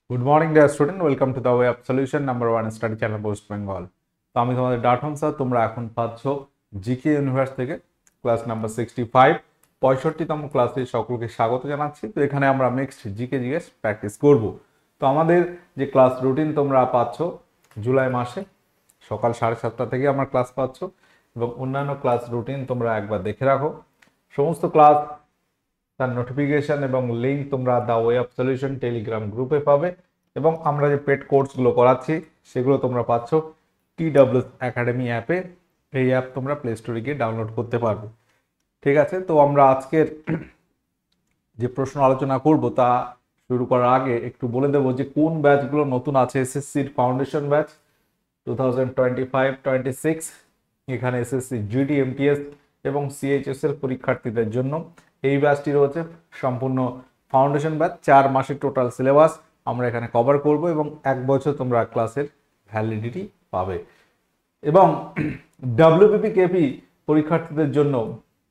Good morning dear student, welcome to the way of solution number one study channel West Bengal. তো আমি তোমাদের Dutton sir. তোমরা এখন পাচ্ছ জিকে ইউনিভার্স থেকে ক্লাস নাম্বার 65, 65তম ক্লাসে সকলকে স্বাগত জানাচ্ছি। তো এখানে আমরা নেক্সট জিকে জিএস প্র্যাকটিস করব। তো আমাদের যে ক্লাস রুটিন তোমরা পাচ্ছ জুলাই মাসে সকাল 7:30 থেকে আমার ক্লাস পাচ্ছ, এবং অন্যান্য ক্লাস রুটিন তোমরা একবার দেখে রাখো। সমস্ত ক্লাস তার নোটিফিকেশন এবং লিঙ্ক তোমরা the way of solution Telegram গ্রুপে পাবে, এবং আমরা যে পেড কোর্সগুলো করাচ্ছি সেগুলো তোমরা পাচ্ছ TW একাডেমি অ্যাপে। এই অ্যাপ তোমরা প্লে স্টোরে গিয়ে ডাউনলোড করতে পারবে। ঠিক আছে, তো আমরা আজকের যে প্রশ্ন আলোচনা করব তা শুরু করার আগে একটু বলে দেবো যে কোন ব্যাচগুলো নতুন আছে। এসএসসির ফাউন্ডেশন ব্যাচ 2025-26, এখানে এসএসসি জিডি এমটিএস এবং সিএইচএস এর পরীক্ষার্থীদের জন্য এই ব্যাচটি রয়েছে সম্পূর্ণ ফাউন্ডেশন ব্যাচ। 4 মাসের টোটাল সিলেবাস আমরা এখানে কভার করব, এবং 1 বছর তোমরা ক্লাসের ভ্যালিডিটি পাবে। এবং ডাব্লিউবিপি কেপি পরীক্ষার্থীদের জন্য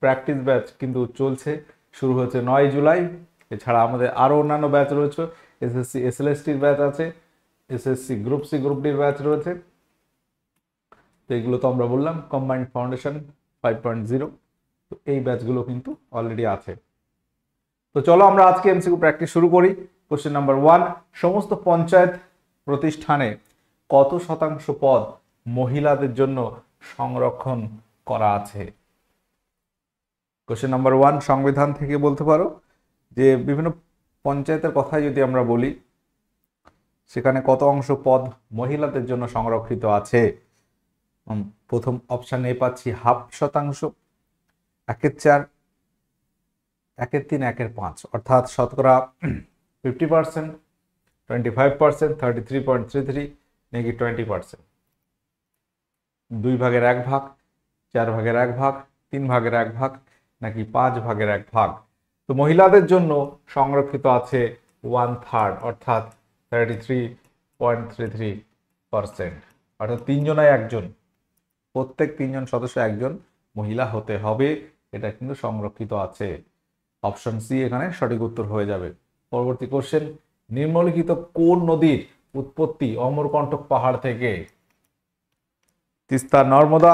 প্র্যাকটিস ব্যাচ কিন্তু চলছে, শুরু হয়েছে 9 জুলাই। এছাড়া আমাদের আরও অন্যান্য ব্যাচ রয়েছে। এসএসসি এসএলএসটির ব্যাচ আছে, এসএসসি গ্রুপ সি গ্রুপ ডির ব্যাচ রয়েছে। তো এগুলো তো আমরা বললাম কম্বাইন্ড ফাউন্ডেশন 5.0। তো এই ব্যাচগুলো কিন্তু অলরেডি আছে। তো চলো আমরা আজকে এমসিকিউ প্র্যাকটিস শুরু করি। কোশ্চেন নাম্বার 1, সমস্ত পঞ্চায়েত প্রতিষ্ঠানে কত শতাংশ পদ মহিলাদের জন্য সংরক্ষণ করা আছে? কোশ্চেন নাম্বার 1 সংবিধান থেকে বলতে পারো যে বিভিন্ন পঞ্চায়েতের কথাই যদি আমরা বলি সেখানে কত অংশ পদ মহিলাদের জন্য সংরক্ষিত আছে। প্রথম অপশন এ পাচ্ছি 0.5%, 1/4, 1/3, 1/5, অর্থাৎ শতকরা 50%, 25%, 33.33, নাকি 20%, 2 ভাগের 1 ভাগ, 4 ভাগের 1 ভাগ, 3 ভাগের 1 ভাগ, নাকি 5 ভাগের 1 ভাগ। তো মহিলাদের জন্য সংরক্ষিত আছে 1/3, অর্থাৎ 33.33%, অর্থাৎ 3 জনায় একজন, প্রত্যেক 3 জন সদস্য একজন মহিলা হতে হবে। এটা কিন্তু সংরক্ষিত আছে। অপশন সি এখানে সঠিক উত্তর হয়ে যাবে। পরবর্তী কোশ্চেন, নিম্নলিখিত কোন নদীর উৎপত্তি অমরকণ্টক পাহাড় থেকে? তিস্তা, নর্মদা,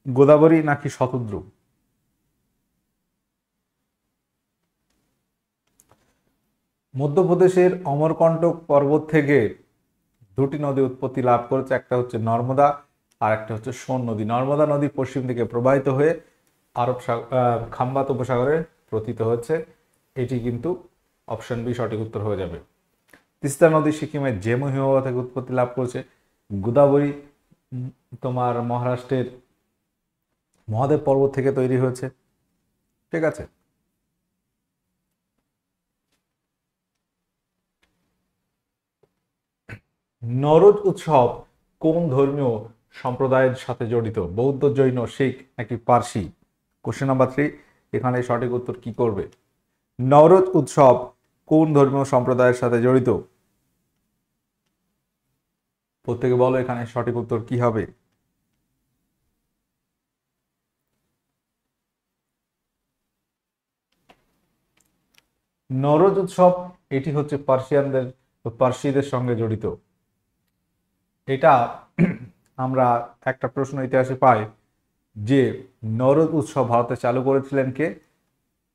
গোদাবরী, নাকি শতদ্রু? মধ্যপ্রদেশের অমরকণ্টক পর্বত থেকে দুটি নদী উৎপত্তি লাভ করেছে, একটা হচ্ছে নর্মদা আর একটা হচ্ছে সোন নদী। নর্মদা নদী পশ্চিম দিকে প্রবাহিত হয়ে আরব খাম্বাত উপসাগরে পতিত হচ্ছে। এটি কিন্তু অপশন বি সঠিক উত্তর হয়ে যাবে। তিস্তা নদী সিকিমের জেমু হিমবাহ থেকে উৎপত্তি লাভ করেছে। গোদাবরী তোমার মহারাষ্ট্রের মহাদেব পর্বত থেকে তৈরি হয়েছে। ঠিক আছে, নরোজ উৎসব কোন ধর্মীয় সম্প্রদায়ের সাথে জড়িত? বৌদ্ধ, জৈন, শিখ, নাকি পার্সি? কোশ্চেন নাম্বার 3, এখানে সঠিক উত্তর কি করবে? নওরোজ উৎসব কোন ধর্মীয় সম্প্রদায়ের সাথে জড়িত? প্রত্যেকে বলো এখানে সঠিক উত্তর কি হবে? নওরোজ উৎসব এটি হচ্ছে পার্সিদের সঙ্গে জড়িত। এটা আমরা একটা প্রশ্ন ইতিহাসে পাই যে নওরোজ উৎসব ভারতে চালু করেছিলেন কে?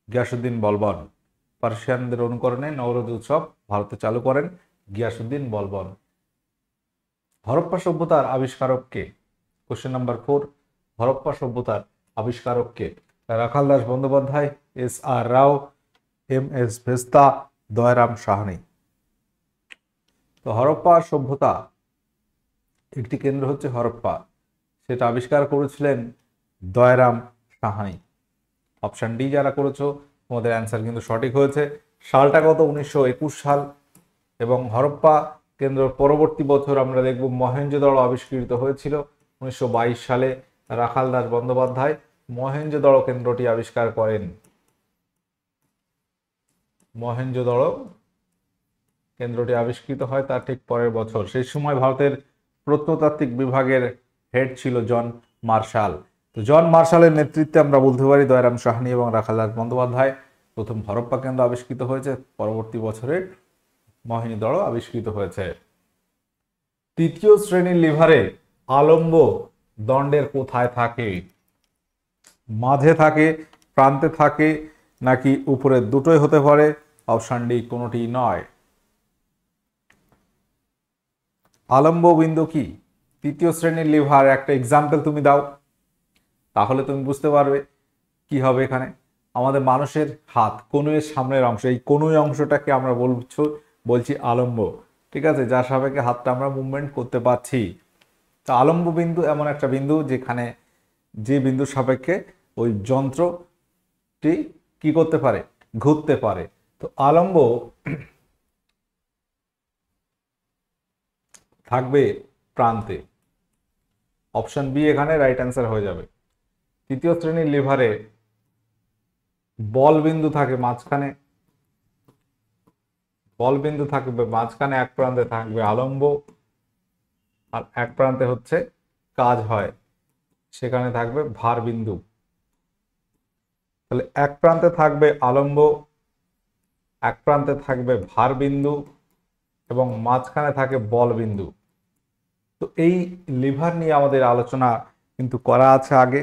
গিয়াসুদ্দিন বলবন। পার্সিয়ানদের অনুকরণে নওরোজ উৎসব ভারতে চালু করেন গিয়াসুদ্দিন বলবন। হরপ্পা সভ্যতার আবিষ্কারক কে? কোশ্চেন নাম্বার 4, হরপ্পা সভ্যতার আবিষ্কারক কে? রাখাল দাস বন্দ্যোপাধ্যায়, SR রাও, MS ভেস্তা, দয়ারাম সাহানি। তো হরপ্পা সভ্যতা একটি কেন্দ্র হচ্ছে হরপ্পা, সেটা আবিষ্কার করেছিলেন দয়ারাম সাহানি। অপশন ডি যারা করেছো তোমাদের অ্যান্সার কিন্তু সঠিক হয়েছে। সালটা কত? 1921 সাল। এবং হরপ্পা কেন্দ্র পরবর্তী বছর আমরা দেখব মহেঞ্জোদড়ো আবিষ্কৃত হয়েছিল 1922 সালে। রাখাল দাস বন্দ্যোপাধ্যায় মহেঞ্জোদড়ো কেন্দ্রটি আবিষ্কার করেন। মহেঞ্জোদড়ো কেন্দ্রটি আবিষ্কৃত হয় তার ঠিক পরের বছর। সেই সময় ভারতের প্রত্নতাত্ত্বিক বিভাগের হেড ছিল জন মার্শাল। তো জন মার্শালের নেতৃত্বে আমরা বলতে পারি দয়ারাম সাহানি এবং রাখাল দাস বন্দ্যোপাধ্যায় প্রথম হরপ্পা কেন্দ্র আবিষ্কৃত হয়েছে। পরবর্তী বছরে মোহিনীদড় আবিষ্কৃত হয়েছে। তৃতীয় শ্রেণীর লিভারে আলম্ব দণ্ডের কোথায় থাকে? মাঝে থাকে, প্রান্তে থাকে, নাকি উপরে? দুটোই হতে পারে। অপশন ডি কোনোটি নয়। আলম্ব বিন্দু কি? তৃতীয় শ্রেণীর লিভার একটা এক্সাম্পল তুমি দাও, তাহলে তুমি বুঝতে পারবে কি হবে এখানে। আমাদের মানুষের হাত কনুইয়ের সামনের অংশ, এই কনুই অংশটাকে আমরা বলছি আলম্ব, ঠিক আছে, যার সাপেক্ষে হাতটা আমরা মুভমেন্ট করতে পারছি। তো আলম্ব বিন্দু এমন একটা বিন্দু যেখানে যে বিন্দুর সাপেক্ষে ওই যন্ত্রটি কি করতে পারে? ঘুরতে পারে। তো আলম্ব থাকবে প্রান্তে। অপশন বি এখানে রাইট অ্যান্সার হয়ে যাবে। তৃতীয় শ্রেণীর লিভারে বল বিন্দু থাকে মাঝখানে, বল বিন্দু থাকবে মাঝখানে, এক প্রান্তে থাকবে আলম্ব আর এক প্রান্তে হচ্ছে কাজ হয়, সেখানে থাকবে ভার বিন্দু। তাহলে এক প্রান্তে থাকবে আলম্ব, এক প্রান্তে থাকবে ভার বিন্দু এবং মাঝখানে থাকে বল বিন্দু। তো এই লিভার নিয়ে আমাদের আলোচনা কিন্তু করা আছে আগে,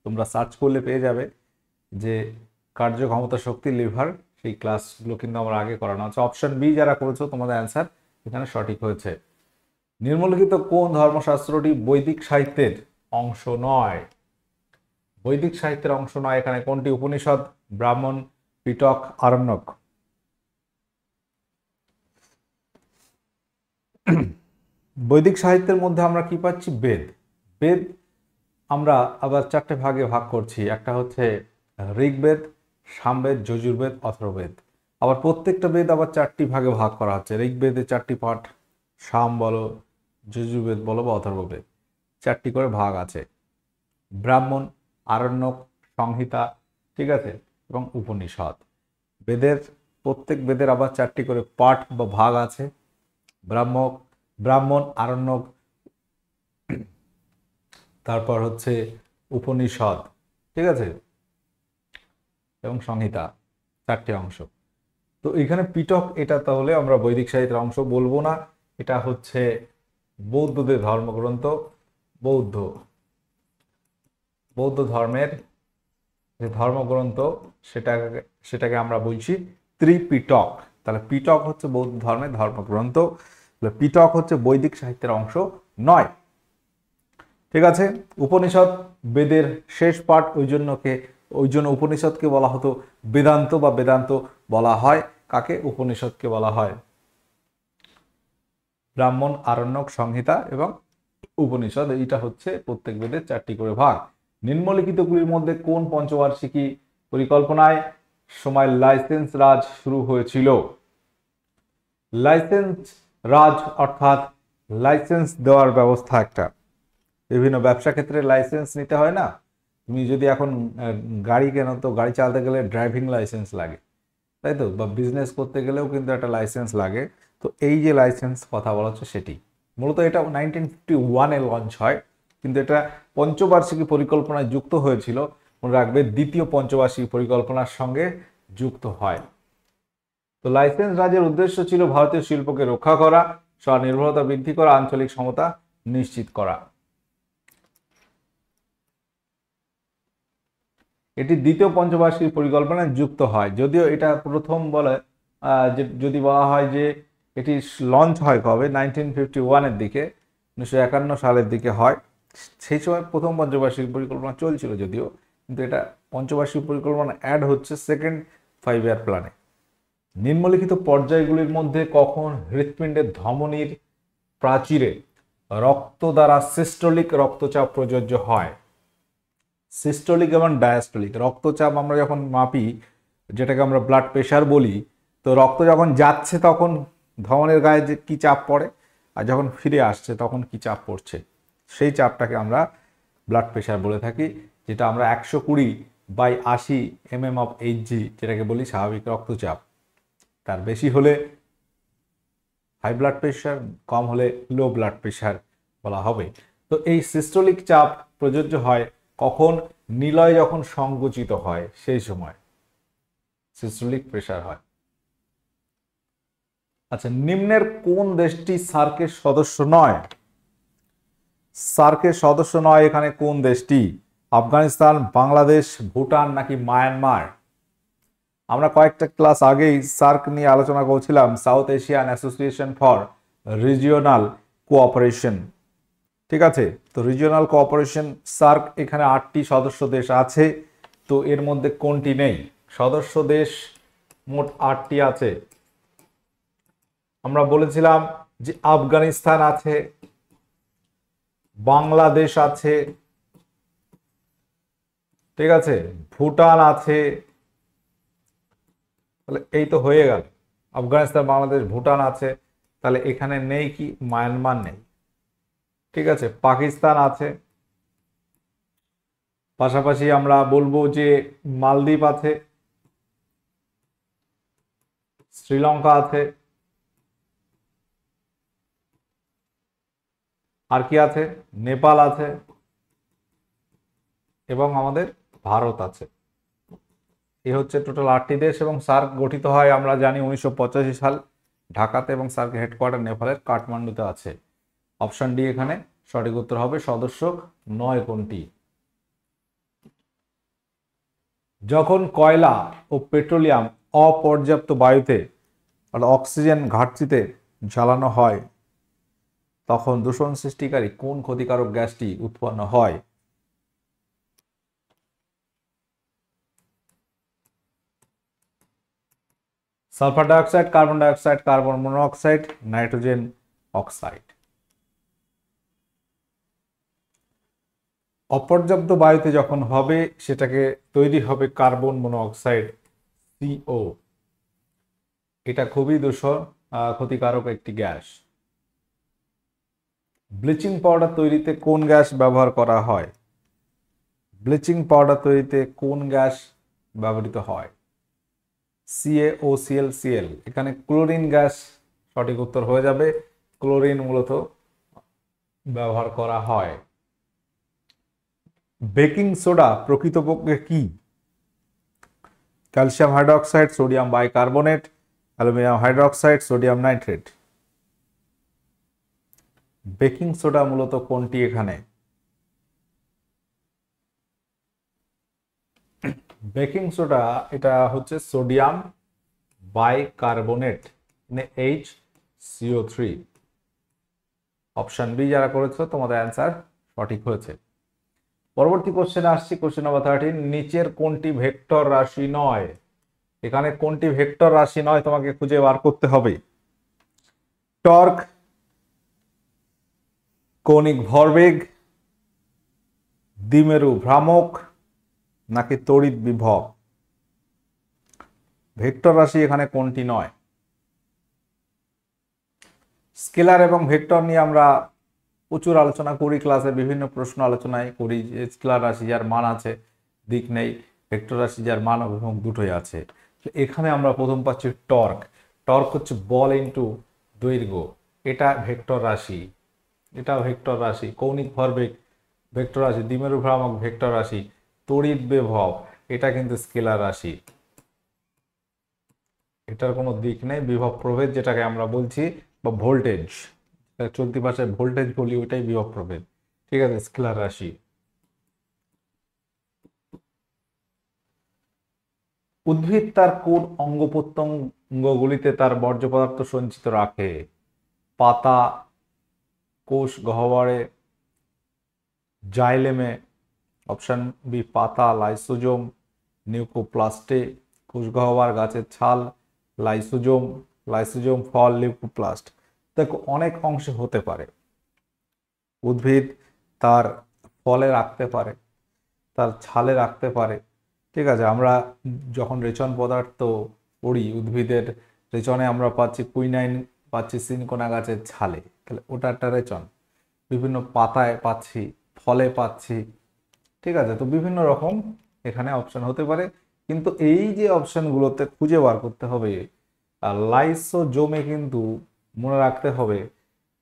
তোমরা সার্চ করলে পেয়ে যাবে যে কার্যক্ষমতা শক্তি লিভার, সেই ক্লাসগুলো কিন্তু আমরা আগে করানো আছে। অপশন বি যারা করেছো তোমাদের অ্যান্সার এখানে সঠিক হয়েছে। নিম্নলিখিত কোন ধর্মশাস্ত্রটি বৈদিক সাহিত্যের অংশ নয়? বৈদিক সাহিত্যের অংশ নয় এখানে কোনটি? উপনিষদ, ব্রাহ্মণ, পিটক, আরণ্যক। বৈদিক সাহিত্যের মধ্যে আমরা কি পাচ্ছি? বেদ। বেদ আমরা আবার চারটে ভাগে ভাগ করছি, একটা হচ্ছে ঋগ্বেদ, সামবেদ, যজুর্বেদ, অথর্ববেদ। আবার প্রত্যেকটা বেদ আবার চারটি ভাগে ভাগ করা হচ্ছে। ঋগ্বেদে চারটি পাঠ, সাম বলো, যজুর্বেদ বলো বা অথর্ববেদ, চারটি করে ভাগ আছে। ব্রাহ্মণ, আরণ্যক, সংহিতা, ঠিক আছে, এবং উপনিষদ। বেদের প্রত্যেক বেদের আবার চারটি করে পাঠ বা ভাগ আছে। ব্রাহ্মণ, আরণ্যক, তারপর হচ্ছে উপনিষদ, ঠিক আছে, এবং সংহিতা, চারটি অংশ। তো এখানে পিটক এটা তাহলে আমরা বৈদিক সাহিত্যের অংশ বলবো না, এটা হচ্ছে বৌদ্ধদের ধর্মগ্রন্থ। বৌদ্ধ ধর্মের যে ধর্মগ্রন্থ সেটাকে আমরা বলছি ত্রিপিটক। তাহলে পিটক হচ্ছে বৌদ্ধ ধর্মের ধর্মগ্রন্থ, পিটক হচ্ছে বৈদিক সাহিত্যের অংশ নয়। ঠিক আছে। উপনিষদ বেদের শেষ পাঠ, ওই জন্য উপনিষদকে বলা হতো বেদান্ত বা বেদান্ত বলা হয় কাকে? উপনিষদকে বলা হয়। ব্রাহ্মণ, আরণ্যক, সংহিতা এবং উপনিষদ, এইটা হচ্ছে প্রত্যেক বেদের চারটি করে ভাগ। নিম্নলিখিতগুলির মধ্যে কোন পঞ্চবার্ষিকী পরিকল্পনায় সময় লাইসেন্স রাজ শুরু হয়েছিল? লাইসেন্স রাজ অর্থাৎ লাইসেন্স দেওয়ার ব্যবস্থা একটা। বিভিন্ন ব্যবসা ক্ষেত্রে লাইসেন্স নিতে হয় না? তুমি যদি এখন গাড়ি কেনো তো গাড়ি চালাতে গেলে ড্রাইভিং লাইসেন্স লাগে, তাই তো? বা বিজনেস করতে গেলেও কিন্তু একটা লাইসেন্স লাগে। তো এই যে লাইসেন্স কথা বলা হচ্ছে সেটি মূলত এটা 1951-এ লঞ্চ হয়, কিন্তু এটা পঞ্চবার্ষিকী পরিকল্পনায় যুক্ত হয়েছিল। মনে রাখবে, দ্বিতীয় পঞ্চবার্ষিকী পরিকল্পনার সঙ্গে যুক্ত হয়। তো লাইসেন্স রাজের উদ্দেশ্য ছিল ভারতীয় শিল্পকে রক্ষা করা, স্বনির্ভরতা বৃদ্ধি করা, আঞ্চলিক সমতা নিশ্চিত করা। এটি দ্বিতীয় পঞ্চবার্ষিকী পরিকল্পনায় যুক্ত হয়। যদিও এটা প্রথম বলে যদি বলা হয় যে এটি লঞ্চ হয় কবে, 1951-এর দিকে, 1951 সালের দিকে হয়। সেই সময় প্রথম পঞ্চবার্ষিকী পরিকল্পনা চলছিল যদিও, কিন্তু এটা পঞ্চবার্ষিকী পরিকল্পনা অ্যাড হচ্ছে সেকেন্ড 5-ইয়ার প্ল্যানে। নিম্নলিখিত পর্যায়গুলির মধ্যে কখন হৃৎপিণ্ডের ধমনীর প্রাচীরে রক্ত দ্বারা সিস্টোলিক রক্তচাপ প্রযোজ্য হয়? সিস্টোলিক এবং ডায়াস্টোলিক রক্তচাপ আমরা যখন মাপি, যেটাকে আমরা ব্লাড প্রেশার বলি, তো রক্ত যখন যাচ্ছে তখন ধমনের গায়ে যে কি চাপ পড়ে, আর যখন ফিরে আসছে তখন কি চাপ পড়ছে, সেই চাপটাকে আমরা ব্লাড প্রেশার বলে থাকি, যেটা আমরা 120/80 mm/Hg যেটাকে বলি স্বাভাবিক রক্তচাপ। তার বেশি হলে হাই ব্লাড প্রেশার, কম হলে লো ব্লাড প্রেশার বলা হবে। তো এই সিস্টোলিক চাপ প্রযোজ্য হয় কখন? নিলয় যখন সংকুচিত হয় সেই সময় সিস্টোলিক প্রেশার হয়। আচ্ছা, নিম্নের কোন দেশটি সার্কের সদস্য নয়? সার্কের সদস্য নয় এখানে কোন দেশটি? আফগানিস্তান, বাংলাদেশ, ভুটান নাকি মায়ানমার? আমরা কয়েকটা ক্লাস আগেই সার্ক নিয়ে আলোচনা করছিলাম, south Asian association for regional cooperation. ঠিক আছে, তো রিজিওনাল কোঅপারেশন সার্ক, এখানে 8টি সদস্য দেশ আছে, তো এর মধ্যে কোনটি নেই? সদস্য দেশ মোট 8টি আছে। আমরা বলেছিলাম যে আফগানিস্তান আছে, বাংলাদেশ আছে, ঠিক আছে, ভুটান আছে, তাহলে এই তো হয়ে গেল। আফগানিস্তান, বাংলাদেশ, ভুটান আছে, তাহলে এখানে নেই কি? মায়ানমার নেই। ঠিক আছে, পাকিস্তান আছে, পাশাপাশি আমরা বলবো যে মালদ্বীপ আছে, শ্রীলঙ্কা আছে, আর কি আছে? নেপাল আছে, এবং আমাদের ভারত আছে। এই হচ্ছে টোটাল 8টি দেশ, এবং সার্ক গঠিত হয় আমরা জানি 1985 সাল ঢাকাতে, এবং সার্ক হেডকোয়ার্টার নেপালের কাঠমান্ডুতে আছে। অপশন ডি এখানে সঠিক উত্তর হবে। সদস্য নয় কোনটি? যখন কয়লা ও পেট্রোলিয়াম অপর্যাপ্ত বায়ুতে আর অক্সিজেন ঘাটতিতে জ্বালানো হয়, তখন দূষণ সৃষ্টিকারী কোন ক্ষতিকারক গ্যাসটি উৎপন্ন হয়? Sulphur dioxide, carbon dioxide, carbon monoxide, nitrogen oxide. অপর্যাপ্ত বায়ুতে যখন হবে, সেটাকে তৈরি হবে কার্বন মনোঅক্সাইড, সিও। এটা খুবই ক্ষতিকারক একটি গ্যাস। ব্লিচিং পাউডার তৈরিতে কোন গ্যাস ব্যবহার করা হয়? ব্লিচিং পাউডার তৈরিতে কোন গ্যাস ব্যবহৃত হয়? CaOCl, এখানে ক্লোরিন গ্যাস সঠিক উত্তর হয়ে যাবে। ক্লোরিন মূলত ব্যবহার করা হয়। বেকিং সোডা প্রকৃতপক্ষে কি? Calcium hydroxide, sodium bicarbonate, aluminium hydroxide, sodium nitrate. Baking soda মূলত কোনটি এখানে? বেকিং সোডা এটা হচ্ছে সোডিয়াম বাইকার্বনেট, মানে HCO3। অপশন বি যারা করেছো, তোমাদের অ্যান্সার সঠিক হয়েছে। পরবর্তী কোশ্চেনে আসছি, কোশ্চেন নাম্বার 13। নিচের কোনটি ভেক্টর রাশি নয়? এখানে কোনটি ভেক্টর রাশি নয় তোমাকে খুঁজে বার করতে হবে। টর্ক, কৌণিক ভরবেগ, দ্বিমেরু ভ্রামক নাকি তড়িৎ বিভব? ভেক্টর রাশি এখানে কোনটি নয়? স্কেলার এবং ভেক্টর নিয়ে আমরা প্রচুর আলোচনা করি, ক্লাসে বিভিন্ন প্রশ্ন আলোচনায় করি যে স্কেলার রাশি যার মান আছে দিক নেই, ভেক্টর রাশি যার মান এবং দুটোই আছে। এখানে আমরা প্রথম পাচ্ছি টর্ক। টর্ক হচ্ছে বল ইনটু দৈর্ঘ্য, এটা ভেক্টর রাশি, এটা ভেক্টর রাশি। কৌণিক ভরবেগ ভেক্টর রাশি, দ্বিমেরু ভ্রামক ভেক্টর রাশি, তড়িৎ বিভব এটা কিন্তু স্কেলার রাশি, এটার কোনো দিক নেই। বিভব প্রভেদ যেটাকে আমরা বলছি, বা ভোল্টেজ, চলতি ভাষায় ভোল্টেজ বলি, ওইটাই বিভব প্রভেদ। ঠিক আছে, স্কেলার রাশি। উদ্ভিদ তার কোন অঙ্গ প্রত্যঙ্গগুলিতে তার বর্জ্য পদার্থ সঞ্চিত রাখে? পাতা, কোষ গহ্বরে, জাইলেমে। অপশন বি পাতা, লাইসোজোম, নিউক্লোপ্লাস্টে। কোষ গহ্বর গাছের ছাল, লাইসোজোম, লাইসোজোম ফল, লিউকোপ্লাস্ট। দেখো অনেক অংশে হতে পারে। উদ্ভিদ তার ফলে রাখতে পারে, তার ছালে রাখতে পারে। ঠিক আছে, আমরা যখন রেচন পদার্থ পড়ি উদ্ভিদের রেচনে আমরা পাচ্ছি কুইনাইন, পাচ্ছি সিনকোনা গাছের ছালে, তাহলে ওটা একটা রেচন। বিভিন্ন পাতায় পাচ্ছি, ফলে পাচ্ছি। ঠিক আছে, তো বিভিন্ন রকম এখানে অপশন হতে পারে, কিন্তু এই যে অপশনগুলোতে খুঁজে বার করতে হবে, আর লাইসোজোমে কিন্তু মনে রাখতে হবে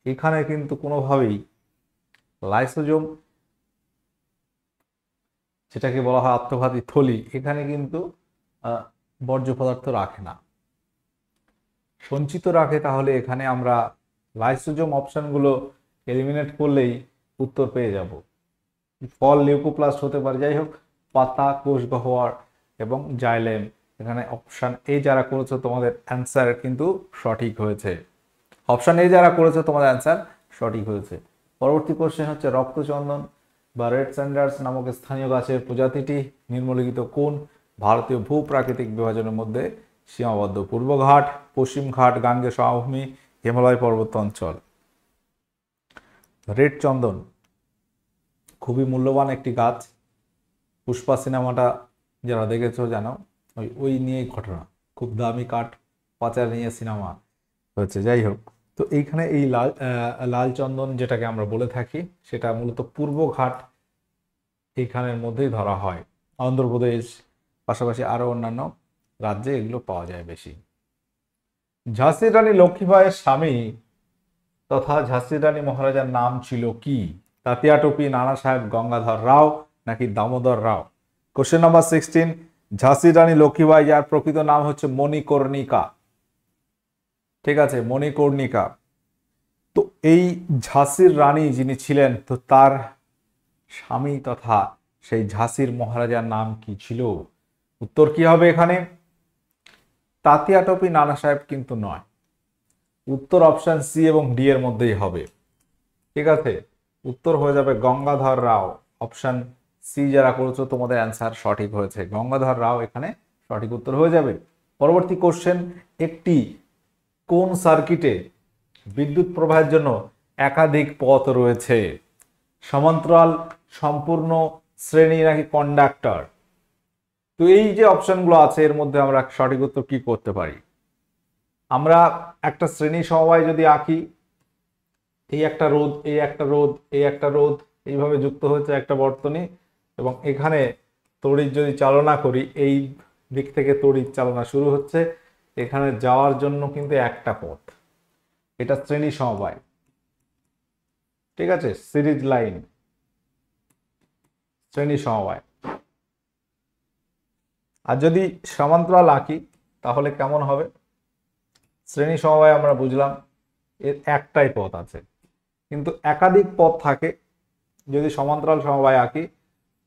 এখানে কিন্তু কোনোভাবেই লাইসোজোম, যেটাকে বলা হয় আত্মঘাতী থলি, এখানে কিন্তু বর্জ্য পদার্থ রাখে না। সঞ্চিত রাখে, তাহলে এখানে আমরা লাইসোজোম অপশনগুলো এলিমিনেট করলেই উত্তর পেয়ে যাব। ফল লিউকোপ্লাস্ট হতে পারে, যাই হোক পাতা কোষ গহ্বর এবং জাইলেম। এখানে অপশন এ যারা করেছো তোমাদের অ্যান্সার কিন্তু সঠিক হয়েছে। অপশন এ যারা করেছো তোমাদের অ্যান্সার সঠিক হয়েছে। পরবর্তী কোশ্চেন হচ্ছে রক্তচন্দন বা রেড স্যান্ডার্স নামক স্থানীয় গাছের প্রজাতিটি নিম্নলিখিত কোন ভারতীয় ভূপ্রাকৃতিক বিভাজনের মধ্যে সীমাবদ্ধ? পূর্বঘাট, পশ্চিম ঘাট, গাঙ্গেয় সমভূমি, হিমালয় পর্বত অঞ্চল। রেড চন্দন খুবই মূল্যবান একটি গাছ। পুষ্পা সিনেমাটা যারা দেখেছো জানো, ওই নিয়েই ঘটনা, খুব দামি কাঠ পাচার নিয়ে সিনেমা হচ্ছে। যাই হোক, তো এইখানে এই লাল চন্দন যেটাকে আমরা বলে থাকি সেটা মূলত পূর্বঘাট এইখানের মধ্যেই ধরা হয়। অন্ধ্রপ্রদেশ পাশাপাশি আরো অন্যান্য রাজ্যে এগুলো পাওয়া যায় বেশি। ঝাঁসির রানী লক্ষ্মীবাইয়ের স্বামী তথা ঝাঁসির রানী মহারাজার নাম ছিল কি? তাতিয়া টুপি, নানা সাহেব, গঙ্গাধর রাও নাকি দামোদর রাও? কোশ্চেন নাম্বার 16, ঝাঁসির রানী লক্ষ্মীবাই যার প্রকৃত নাম হচ্ছে মণিকর্ণিকা। ঠিক আছে, মণিকর্ণিকা। তো এই ঝাঁসির রানী যিনি ছিলেন, তো তার স্বামী তথা সেই ঝাঁসির মহারাজার নাম কি ছিল? উত্তর কি হবে এখানে? তাতিয়া টপি, নানা সাহেব কিন্তু নয়। উত্তর অপশন সি এবং ডি এর মধ্যেই হবে। ঠিক আছে, উত্তর হয়ে যাবে গঙ্গাধর রাও। অপশন সি যারা করেছো তোমাদের অ্যান্সার সঠিক হয়েছে, গঙ্গাধর রাও এখানে সঠিক উত্তর হয়ে যাবে। পরবর্তী কোশ্চেন, একটি কোন সার্কিটে বিদ্যুৎ প্রবাহের জন্য একাধিক পথ রয়েছে? সমান্তরাল, সম্পূর্ণ, শ্রেণী নাকি কন্ডাক্টর? তো এই যে অপশনগুলো আছে এর মধ্যে আমরা সঠিক উত্তর কি করতে পারি? আমরা একটা শ্রেণী সমবায় যদি আঁকি, এই একটা রোধ, এই একটা রোধ, এই একটা রোধ, এইভাবে যুক্ত হচ্ছে একটা বর্তনী, এবং এখানে তড়িৎ যদি চালনা করি, এই দিক থেকে তড়িৎ চালনা শুরু হচ্ছে, এখানে যাওয়ার জন্য কিন্তু একটা পথ, এটা শ্রেণী সমবায়। ঠিক আছে, সিরিজ লাইন, শ্রেণী সমবায়। আর যদি সমান্তরাল আঁকি তাহলে কেমন হবে? শ্রেণী সমবায় আমরা বুঝলাম এর একটাই পথ আছে, কিন্তু একাধিক পথ থাকে যদি সমান্তরাল সমবায় আঁকি।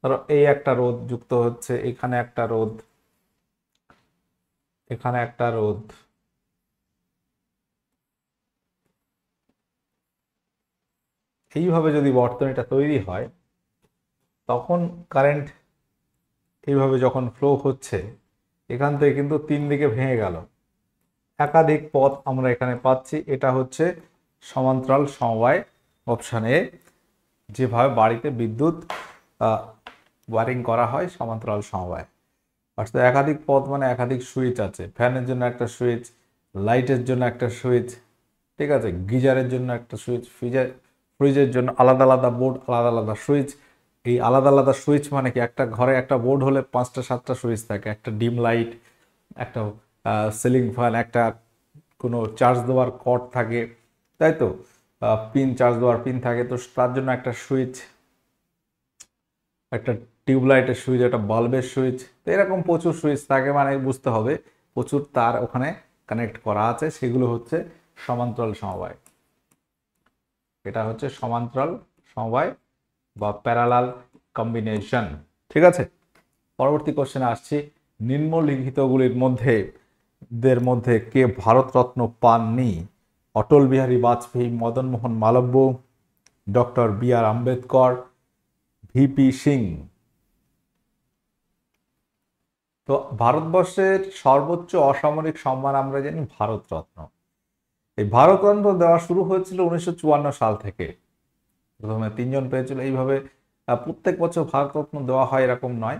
ধরো এই একটা রোধ যুক্ত হচ্ছে, এখানে একটা রোধ, এখানে একটা রোধ, এইভাবে যদি বর্তনীটা তৈরি হয়, তখন কারেন্ট এইভাবে যখন ফ্লো হচ্ছে, এখান থেকে কিন্তু তিন দিকে ভেঙে গেল, একাধিক পথ আমরা এখানে পাচ্ছি। এটা হচ্ছে সমান্তরাল সমবায়, অপশন এ। যেভাবে বাড়িতে বিদ্যুৎ ওয়ারিং করা হয় সমান্তরাল সমবায়, অর্থাৎ একাধিক পথ মানে একাধিক সুইচ আছে। ফ্যানের জন্য একটা সুইচ, লাইটের জন্য একটা সুইচ, ঠিক আছে, গিজারের জন্য একটা সুইচ, ফ্রিজের জন্য আলাদা আলাদা বোর্ড, আলাদা আলাদা সুইচ। এই আলাদা আলাদা সুইচ মানে কি, একটা ঘরে একটা বোর্ড হলে 5টা 7টা সুইচ থাকে, একটা ডিম লাইট, একটা সিলিং ফ্যান, একটা কোনো চার্জ দেওয়ার কর্ড থাকে, তাই তো, পিন, চার্জ দেওয়ার পিন থাকে, তো তার জন্য একটা সুইচ, একটা টিউবলাইটের সুইচ, একটা বাল্বের সুইচ, তো এরকম প্রচুর সুইচ থাকে, মানে বুঝতে হবে প্রচুর তার ওখানে কানেক্ট করা আছে, সেগুলো হচ্ছে সমান্তরাল সমবায়। এটা হচ্ছে সমান্তরাল সমবায় বা প্যারালাল কম্বিনেশন। ঠিক আছে, পরবর্তী কোশ্চেনে আসছি। নিম্নলিখিতগুলির মধ্যে কে ভারতরত্ন পাননি? অটল বিহারী বাজপেয়ী, মদন মোহন মালব্য, ডক্টর বি আর আম্বেদকর, ভিপি সিং। তো ভারতবর্ষের সর্বোচ্চ অসামরিক সম্মান আমরা জানি ভারতরত্ন। এই ভারতরত্ন দেওয়া শুরু হয়েছিল 1954 সাল থেকে। প্রথমে 3জন পেয়েছিল। এইভাবে প্রত্যেক বছর ভারতরত্ন দেওয়া হয় এরকম নয়,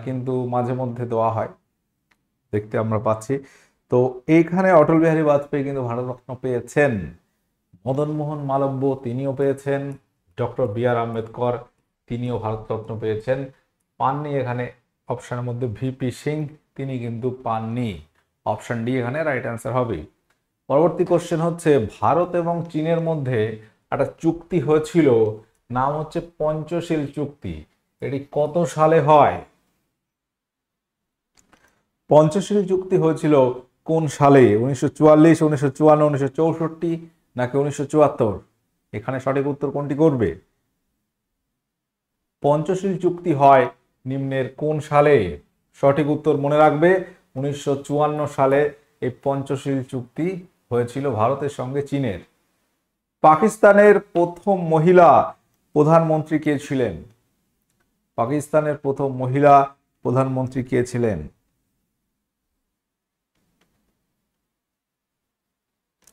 কিন্তু মাঝে মধ্যে দেওয়া হয়, দেখতে আমরা পাচ্ছি। তো এইখানে অটল বিহারী বাজপেয়ী কিন্তু ভারতরত্ন পেয়েছেন, মদন মোহন মালব্য তিনিও পেয়েছেন, ডক্টর বি আর আম্বেদকর তিনিও ভারতরত্ন পেয়েছেন। পাননি এখানে অপশনের মধ্যে ভিপি সিং, তিনি কিন্তু পাননি। অপশন ডি এখানে রাইট অ্যান্সার হবে। পরবর্তী কোশ্চেন হচ্ছে, ভারত এবং চীনের মধ্যে একটা চুক্তি হয়েছিল, নাম হচ্ছে পঞ্চশীল চুক্তি। এটি কত সালে হয়? পঞ্চশীল চুক্তি হয়েছিল কোন সালে? 1944, 1954, 1964 নাকি 1974? এখানে সঠিক উত্তর কোনটি করবে? পঞ্চশীল চুক্তি হয় নিম্নের কোন সালে? সঠিক উত্তর মনে রাখবে, 1954 সালে এই পঞ্চশীল চুক্তি হয়েছিল ভারতের সঙ্গে চীনের। পাকিস্তানের প্রথম মহিলা প্রধানমন্ত্রী কে ছিলেন? পাকিস্তানের প্রথম মহিলা প্রধানমন্ত্রী কে ছিলেন?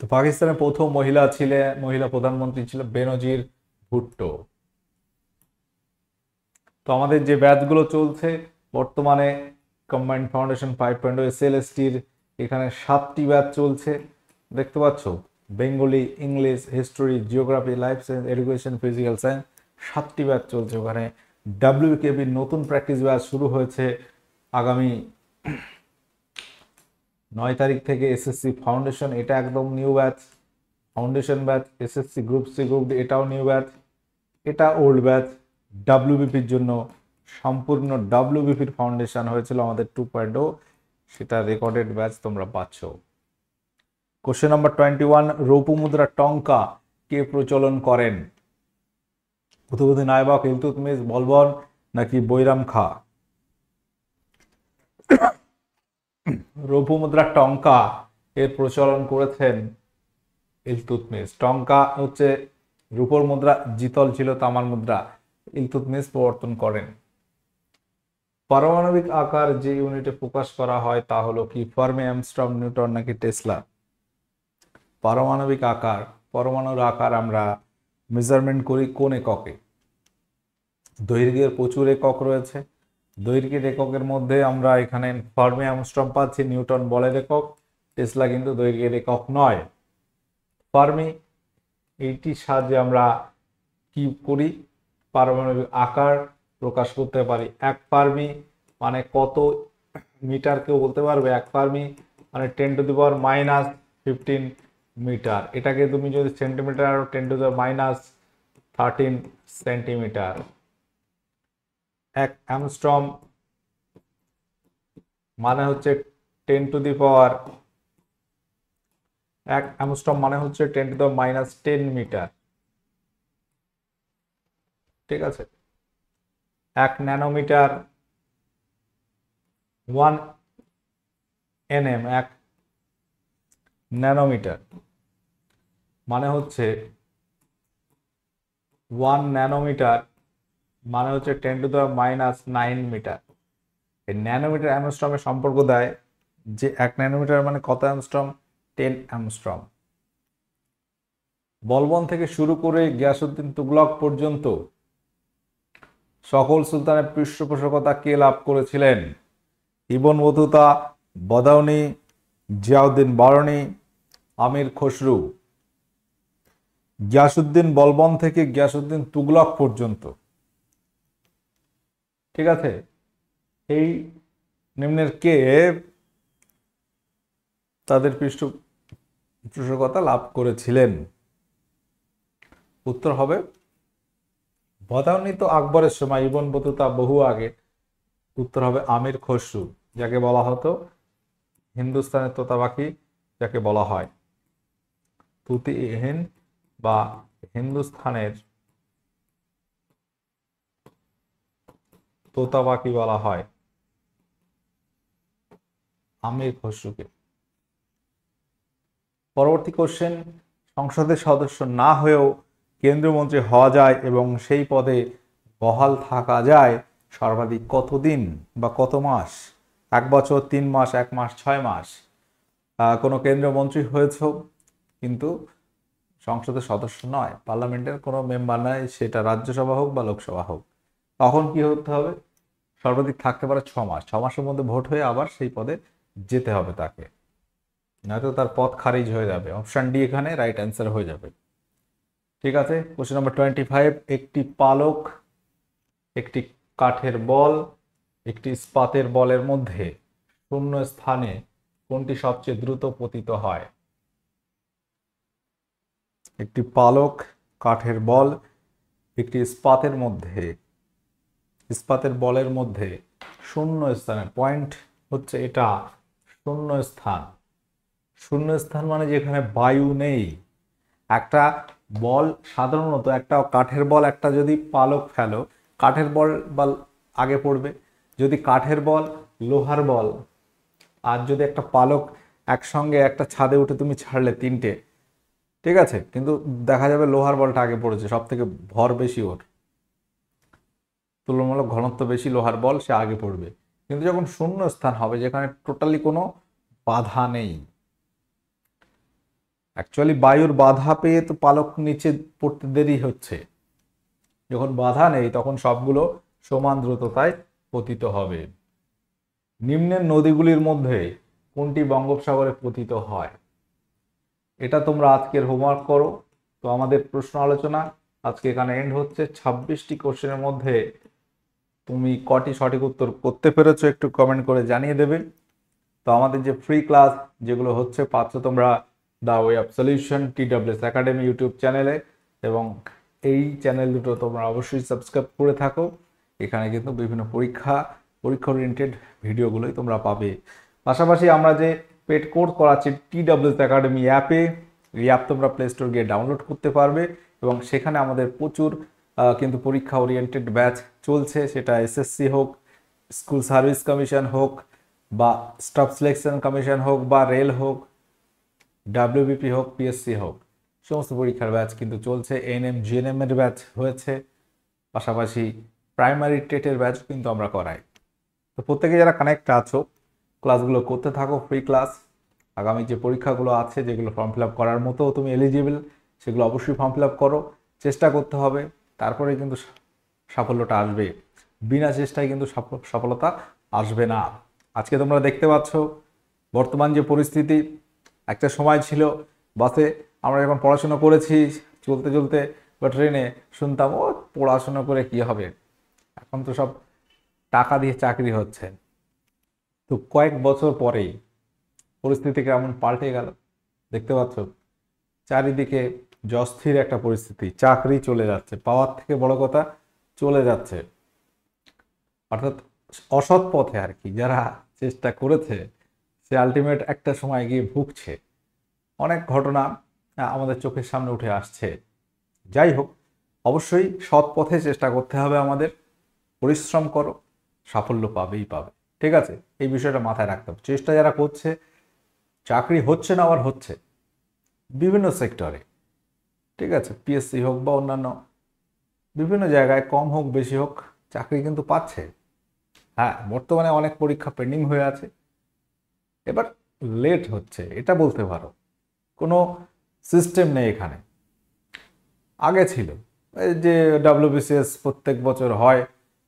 তো পাকিস্তানের প্রথম মহিলা প্রধানমন্ত্রী ছিল বেনজির ভুট্টো। তো আমাদের যে ব্যাচগুলো চলছে বর্তমানে, কম্বাইন্ড ফাউন্ডেশন 5.0 এসএলএসটির এখানে 7টি ব্যাচ চলছে, দেখতে পাচ্ছ। Bengali, English, history, geography, life science, education, physical science, 7টি ব্যাচ চলছে। ওখানে ডাব্লিউকেবির নতুন প্র্যাকটিস ব্যাচ শুরু হয়েছে আগামী 9 তারিখ থেকে। এসএসসি ফাউন্ডেশন, এটা একদম new batch, foundation batch. SSC group C, group D, এটাও নিউ ব্যাচ। এটা ওল্ড ব্যাচ। ডাব্লিউবিপির জন্য সম্পূর্ণ ডাব্লিউবিপির ফাউন্ডেশন হয়েছিল আমাদের 2.0, সেটা রেকর্ডেড ব্যাচ তোমরা পাচ্ছ। কোশ্চেন নাম্বার 21, রৌপ্য মুদ্রা টঙ্কা কে প্রচলন করেন? কুতুবউদ্দিন আইবক, ইলতুৎমিশ, বলবন নাকি বৈরাম খাঁ? রৌপ্য মুদ্রা টঙ্কা এর প্রচলন করেছেন ইলতুৎমিশ। টঙ্কা হচ্ছে রূপোর মুদ্রা, জিতল ছিল তামার মুদ্রা, ইলতুৎমিশ প্রবর্তন করেন। পারমাণবিক আকার যে ইউনিটে প্রকাশ করা হয় তা হলো কি? ফার্মি, অ্যামস্ট্রম, নিউটন নাকি টেসলা? পারমাণবিক আকার, পরমাণুর আকার আমরা মেজারমেন্ট করি কোন এককে? দৈর্ঘ্যের প্রচুর একক রয়েছে। দৈর্ঘ্যের এককের মধ্যে আমরা এখানে ফার্মি, অ্যামস্ট্রম পাচ্ছি, নিউটন বলের একক, টেসলা কিন্তু দৈর্ঘ্যের একক নয়। ফার্মি, এইটির সাহায্যে আমরা কি করি? পারমাণবিক আকার প্রকাশ করতে পারি। 1 ফার্মি মানে কত মিটার কেউ বলতে পারবে? 1 ফার্মি মানে 10⁻⁻15 মিটার। এটাকে তুমি যদি সেন্টিমিটার, 10⁻13 সেন্টিমিটার। 1 অ্যামস্ট্রম মানে হচ্ছে 1 অ্যামস্ট্রম মানে হচ্ছে 10⁻10 মিটার, ঠিক আছে। 1 ন্যানোমিটার, 1 nm, 1 ন্যানোমিটার মানে হচ্ছে 1 ন্যানোমিটার মানে হচ্ছে 10⁻9 মিটার। এই ন্যানোমিটার অ্যামস্ট্রমের সম্পর্ক দেয় যে 1 ন্যানোমিটার মানে কত অ্যামস্ট্রম? 10 অ্যামস্ট্রম। বলবন থেকে শুরু করে গিয়াসউদ্দিন তুগলক পর্যন্ত সকল সুলতানের পৃষ্ঠপোষকতা কে লাভ করেছিলেন? ইবন বতুতা, বদাউনি, জিয়াউদ্দিন বারনি, আমির খসরু। গিয়াসউদ্দিন বলবন থেকে গিয়াসউদ্দিন তুগলক পর্যন্ত, ঠিক আছে। এই নিম্নের কে তাদের পৃষ্ঠপোষকতা লাভ করেছিলেন? উত্তর হবে বদাউনি তো আকবরের সময়, ইবন বতুতা বহু আগে। উত্তর হবে আমির খসরু, যাকে বলা হতো হিন্দুস্তানের তোতা পাখি, যাকে বলা হয় তুতি হিন্দ বা হিন্দুস্তানের তোতা পাখি বলা হয় আমির খসরুকে। পরবর্তী কোশ্চেন, সংসদের সদস্য না হয়েও কেন্দ্রীয় মন্ত্রী হওয়া যায় এবং সেই পদে বহাল থাকা যায় সর্বাধিক কতদিন বা কত মাস? 1 বছর, 3 মাস, 1 মাস, 6 মাস। কোনো কেন্দ্রীয় মন্ত্রী হয়েছ কিন্তু সংসদের সদস্য নয়, পার্লামেন্টের কোনো মেম্বার নয়, সেটা রাজ্যসভা হোক বা লোকসভা হোক, তখন কি হতে হবে? সর্বাধিক থাকতে পারে 6 মাস। 6 মাসের মধ্যে ভোট হয়ে আবার সেই পদে যেতে হবে তাকে, নয়তো তার পদ খারিজ হয়ে যাবে। অপশন ডি এখানে রাইট অ্যান্সার হয়ে যাবে, ঠিক আছে। কোশ্চেন নাম্বার 25, একটি পালক, একটি কাঠের বল, একটি ইস্পাতের বলের মধ্যে শূন্য স্থানে কোনটি সবচেয়ে দ্রুত পতিত হয়? একটি পালক, কাঠের বল, একটি ইস্পাতের বলের মধ্যে শূন্য স্থানে, পয়েন্ট হচ্ছে এটা শূন্য স্থান, শূন্যস্থান মানে যেখানে বায়ু নেই। একটা বল সাধারণত একটা কাঠের বল একটা যদি পালক ফেলো, কাঠের বল আগে পড়বে। যদি কাঠের বল, লোহার বল আর যদি একটা পালক একসঙ্গে একটা ছাদে উঠে তুমি ছাড়লে তিনটে, ঠিক আছে, কিন্তু দেখা যাবে লোহার বলটা আগে পড়েছে, সব থেকে ভর বেশি ওর, তুলনামূলক ঘনত্ব বেশি লোহার বল, সে আগে পড়বে। কিন্তু যখন শূন্য স্থান হবে যেখানে টোটালি কোনো বাধা নেই, অ্যাকচুয়ালি বায়ুর বাধা পেয়ে তো পালক নিচে পড়তে দেরি হচ্ছে, যখন বাধা নেই তখন সবগুলো সমান দ্রুততায় পতিত হবে। নিম্নের নদীগুলির মধ্যে কোনটি বঙ্গোপসাগরে পতিত হয়? এটা তোমরা আজকের হোমওয়ার্ক করো। তো আমাদের প্রশ্ন আলোচনা আজকে এখানে এন্ড হচ্ছে। 26টি কোশ্চেনের মধ্যে তুমি কটি সঠিক উত্তর করতে পেরেছো একটু কমেন্ট করে জানিয়ে দেবে। তো আমাদের যে ফ্রি ক্লাস যেগুলো হচ্ছে পাচ্ছ তোমরা the way of solution TWS academy YouTube চ্যানেলে, এবং এই চ্যানেল দুটো তোমরা অবশ্যই সাবস্ক্রাইব করে থাকো। এখানে কিন্তু বিভিন্ন পরীক্ষা ওরিয়েন্টেড ভিডিওগুলোই তোমরা পাবে। পাশাপাশি আমরা যে পেড কোর্স করাচ্ছি TWS একাডেমি অ্যাপে, এই অ্যাপ তোমরা প্লে স্টোর গিয়ে ডাউনলোড করতে পারবে, এবং সেখানে আমাদের প্রচুর কিন্তু পরীক্ষা ওরিয়েন্টেড ব্যাচ চলছে, সেটা SSC হোক, স্কুল সার্ভিস কমিশন হোক, বা স্টাফ সিলেকশন কমিশন হোক, বা রেল হোক, WBP হোক, PSC হোক, সমস্ত পরীক্ষার ব্যাচ কিন্তু চলছে। NM GNM এর ব্যাচ হয়েছে, পাশাপাশি প্রাইমারি টেটের ব্যাচ কিন্তু আমরা করাই। তো প্রত্যেকে যারা কানেক্ট আছো ক্লাসগুলো করতে থাকো, ফ্রি ক্লাস। আগামী যে পরীক্ষাগুলো আছে যেগুলো ফর্ম ফিল আপ করার মতো তুমি এলিজিবল, সেগুলো অবশ্যই ফর্ম ফিল আপ করো, চেষ্টা করতে হবে, তারপরে কিন্তু সাফল্যটা আসবে। বিনা চেষ্টায় কিন্তু সফলতা আসবে না। আজকে তোমরা দেখতে পাচ্ছ বর্তমান যে পরিস্থিতি, একটা সময় ছিল বাসে আমরা যখন পড়াশোনা করেছি চলতে চলতে বা ট্রেনে শুনতাম ও পড়াশোনা করে কি হবে, এখন তো সব টাকা দিয়ে চাকরি হচ্ছে। তো কয়েক বছর পরেই পরিস্থিতি কেমন পাল্টে গেল দেখতে পাচ্ছ। চারিদিকে অস্থির একটা পরিস্থিতি, চাকরি চলে যাচ্ছে, পাওয়ার থেকে বড় কথা চলে যাচ্ছে, অর্থাৎ অসৎ পথে আর কি যারা চেষ্টা করেছে সে আলটিমেট একটা সময় গিয়ে ভুগছে। অনেক ঘটনা আমাদের চোখের সামনে উঠে আসছে। যাই হোক, অবশ্যই সৎ পথে চেষ্টা করতে হবে আমাদের, পরিশ্রম করো, সাফল্য পাবেই পাবে, ঠিক আছে? এই বিষয়টা মাথায় রাখতে হবে। চেষ্টা যারা করছে, চাকরি হচ্ছে না আবার হচ্ছে বিভিন্ন সেক্টরে, ঠিক আছে, PSC হোক বা অন্যান্য বিভিন্ন জায়গায়, কম হোক বেশি হোক চাকরি কিন্তু পাচ্ছে। হ্যাঁ, বর্তমানে অনেক পরীক্ষা পেন্ডিং হয়ে আছে, এবার লেট হচ্ছে এটা বলতে পারো, কোনো সিস্টেম নেই এখানে। আগে ছিল এই যে WBCS প্রত্যেক বছর হয়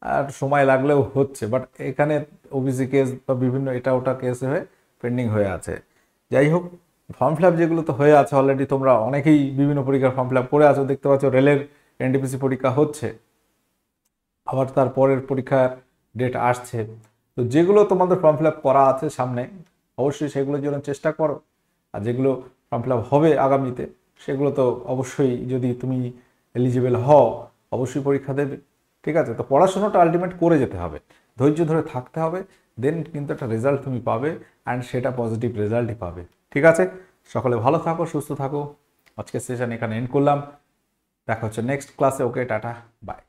আর সময় লাগলেও হচ্ছে, বাট এখানে OBC কেস বা বিভিন্ন এটা ওটা কেসে হয়ে পেন্ডিং হয়ে আছে। যাই হোক, ফর্ম ফিল আপ যেগুলো তো হয়ে আছে অলরেডি, তোমরা অনেকেই বিভিন্ন পরীক্ষার ফর্ম ফিল আপ করে আছো, দেখতে পাচ্ছ রেলের NTPC পরীক্ষা হচ্ছে, আবার তার পরের পরীক্ষার ডেট আসছে। তো যেগুলো তোমাদের ফর্ম ফিল আপ করা আছে সামনে, অবশ্যই সেগুলোর জন্য চেষ্টা করো, আর যেগুলো ফর্ম ফিল আপ হবে আগামীতে সেগুলো তো অবশ্যই, যদি তুমি এলিজিবল হও অবশ্যই পরীক্ষা দেবে, ঠিক আছে? তো পড়াশোনাটা আলটিমেট করে যেতে হবে, ধৈর্য ধরে থাকতে হবে, দেন কিন্তু একটা রেজাল্ট তুমি পাবে, অ্যান্ড সেটা পজিটিভ রেজাল্টই পাবে, ঠিক আছে? সকলে ভালো থাকো, সুস্থ থাকো। আজকের সেশন এখানে এন্ড করলাম, দেখা হচ্ছে নেক্সট ক্লাসে। ওকে, টাটা, বাই।